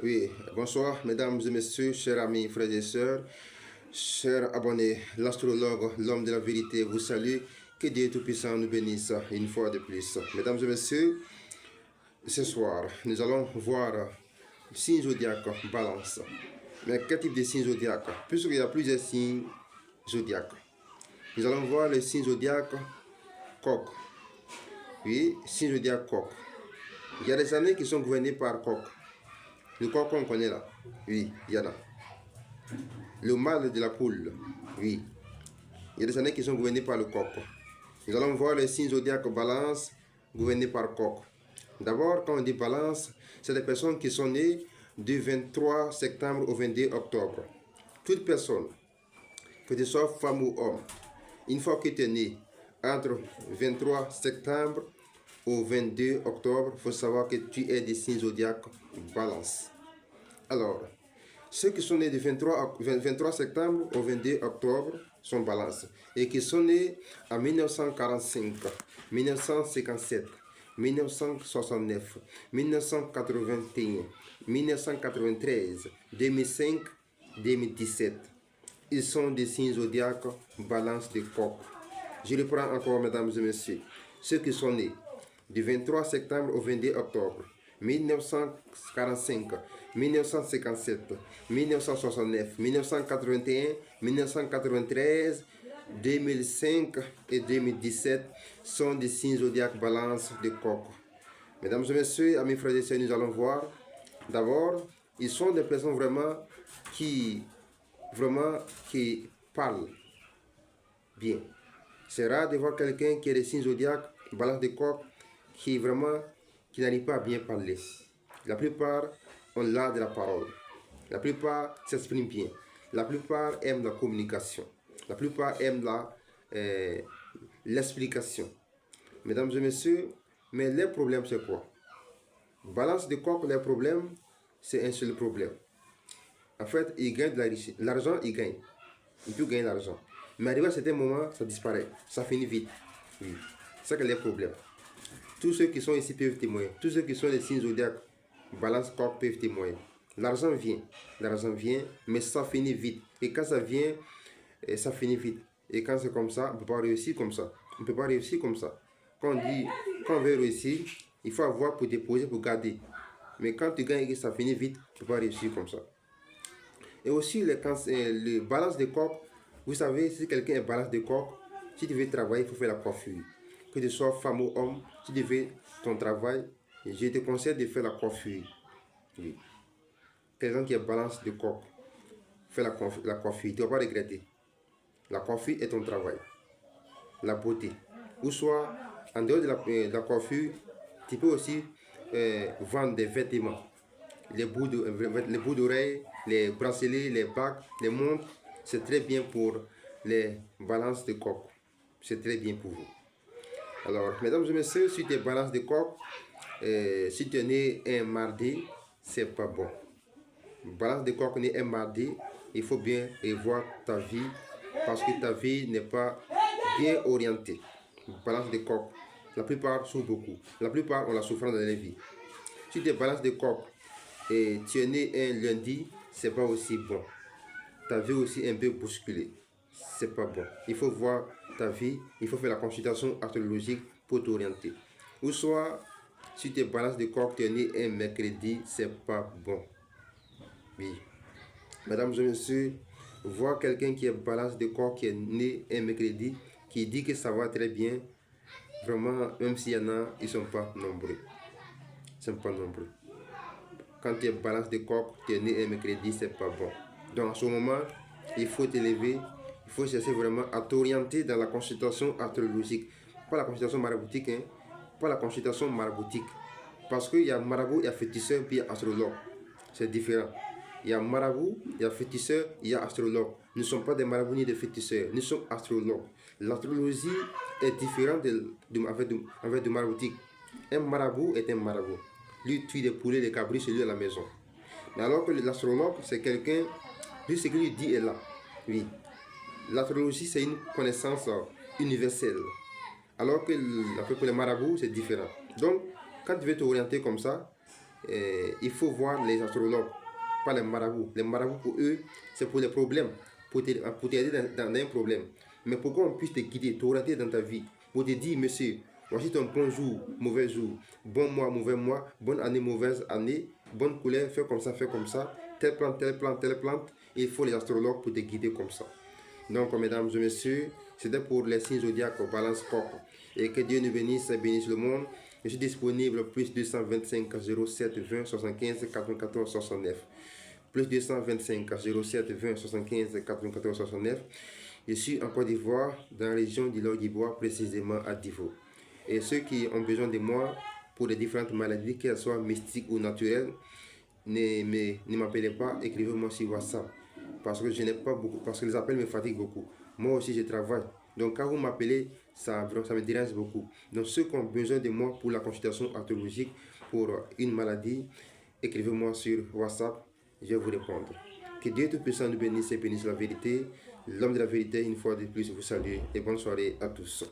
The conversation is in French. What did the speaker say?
Oui, bonsoir mesdames et messieurs, chers amis, frères et sœurs, chers abonnés. L'astrologue, l'homme de la vérité vous salue. Que Dieu Tout-Puissant nous bénisse une fois de plus. Mesdames et messieurs, ce soir, nous allons voir le signe zodiaque Balance. Mais quel type de signe zodiaque? Puisqu'il y a plusieurs signes zodiaques. Nous allons voir le signe zodiaque Coq. Oui, signe zodiaque Coq. Il y a des années qui sont gouvernées par Coq. Le coq qu'on connaît là, oui, il y en a. Le mâle de la poule, oui. Il y a des années qui sont gouvernées par le coq. Nous allons voir le signe zodiaque Balance gouverné par coq. D'abord, quand on dit Balance, c'est les personnes qui sont nées du 23 septembre au 22 octobre. Toute personne, que tu sois femme ou homme, une fois que tu es né entre 23 septembre au 22 octobre, il faut savoir que tu es des signes zodiaques Balance. Alors, ceux qui sont nés du 23 septembre au 22 octobre sont Balance et qui sont nés en 1945, 1957, 1969, 1981, 1993, 2005, 2017. Ils sont des signes zodiaques Balance de coq. Je reprends encore, mesdames et messieurs. Ceux qui sont nés du 23 septembre au 22 octobre 1945, 1957, 1969, 1981, 1993, 2005 et 2017 sont des signes zodiaques Balance de coq. Mesdames et messieurs, amis frères et sœurs, nous allons voir. D'abord, ils sont des personnes qui parlent bien. C'est rare de voir quelqu'un qui a des signes zodiaques Balance de coq qui n'arrive pas à bien parler. La plupart ont l'art de la parole. La plupart s'expriment bien. La plupart aiment la communication. La plupart aiment l'explication. Mesdames et messieurs, mais les problèmes c'est quoi? Balance de coq, les problèmes, c'est un seul problème. En fait, ils gagnent de la richesse. L'argent, ils gagnent. Ils peuvent gagner l'argent. Mais arrivé à un certain moment, ça disparaît. Ça finit vite. Oui. C'est ça que les problèmes. Tous ceux qui sont ici peuvent témoigner. Tous ceux qui sont des signes zodiaques, Balance coq peuvent témoigner. L'argent vient, mais ça finit vite. Et quand ça vient, ça finit vite. Et quand c'est comme ça, on ne peut pas réussir comme ça. On ne peut pas réussir comme ça. Quand on veut réussir, il faut avoir pour déposer, pour garder. Mais quand tu gagnes et que ça finit vite, tu ne peux pas réussir comme ça. Et aussi, les balances de coq, vous savez, si quelqu'un est balance de coq, si tu veux travailler, il faut faire la coiffure. Que tu sois femme ou homme, si tu veux ton travail, je te conseille de faire la coiffure. Oui. Quelqu'un qui est balance de coq, fais la coiffure, tu ne vas pas regretter. La coiffure est ton travail. La beauté. Ou soit, en dehors de la coiffure, tu peux aussi vendre des vêtements. Les bouts d'oreilles, les bracelets, les bagues, les montres, c'est très bien pour les balances de coq. C'est très bien pour vous. Alors, mesdames et messieurs, si tu es balance de coq, si tu es né un mardi, c'est pas bon. Balance de coq né un mardi, il faut bien revoir ta vie parce que ta vie n'est pas bien orientée. Balance de coq, la plupart souffrent beaucoup. La plupart ont la souffrance dans leur vie. Si tu es balance de coq et tu es né un lundi, c'est pas aussi bon. Ta vie aussi un peu bousculée. C'est pas bon. Il faut voir ta vie, il faut faire la consultation astrologique pour t'orienter. Ou soit, si tu es balance de coq, tu es né un mercredi, c'est pas bon. Oui. Mesdames et messieurs, voir quelqu'un qui est balance de coq, qui est né un mercredi, qui dit que ça va très bien, vraiment, même s'il y en a, ils ne sont pas nombreux. Ils ne sont pas nombreux. Quand tu es balance de coq, tu es né un mercredi, c'est pas bon. Donc, à ce moment, il faut t'élever, il faut chercher vraiment à t'orienter dans la consultation astrologique. Pas la consultation maraboutique, hein? Pas la consultation maraboutique. Parce qu'il y a marabout, il y a féticheur, puis il y a astrologue. C'est différent. Il y a marabout, il y a féticheur, il y a astrologue. Nous ne sommes pas des marabouts ni des féticheurs, nous sommes astrologues. L'astrologie est différente avec du maraboutique. Un marabout est un marabout. Lui tue des poulets, des cabris chez lui à la maison. Mais alors que l'astrologue, c'est quelqu'un, lui, ce qu'il lui dit est là. Oui. L'astrologie, c'est une connaissance universelle. Alors que les marabouts, c'est différent. Donc, quand tu veux t'orienter comme ça, il faut voir les astrologues, pas les marabouts. Les marabouts, pour eux, c'est pour les problèmes, pour t'aider dans un problème. Mais pour qu'on puisse te guider, t'orienter dans ta vie, pour te dire, monsieur, voici ton bon jour, mauvais jour, bon mois, mauvais mois, bonne année, mauvaise année, bonne couleur, fais comme ça, telle plante, telle plante, telle plante. Il faut les astrologues pour te guider comme ça. Donc, mesdames et messieurs, c'était pour les signes zodiaques Balance Pop. Et que Dieu nous bénisse et bénisse le monde. Je suis disponible plus 225 07 20 75 94 69. Plus 225 07 20 75 94 69. Je suis en Côte d'Ivoire, dans la région du Lac-du-Bois, précisément à Divo. Et ceux qui ont besoin de moi pour les différentes maladies, qu'elles soient mystiques ou naturelles, ne m'appelez pas, écrivez-moi sur WhatsApp. Parce que je n'ai pas beaucoup, parce que les appels me fatiguent beaucoup. Moi aussi, je travaille. Donc, quand vous m'appelez, ça me dérange beaucoup. Donc, ceux qui ont besoin de moi pour la consultation astrologique, pour une maladie, écrivez-moi sur WhatsApp, je vais vous répondre. Que Dieu Tout-Puissant nous bénisse et bénisse la vérité. L'homme de la vérité, une fois de plus, vous salue et bonne soirée à tous.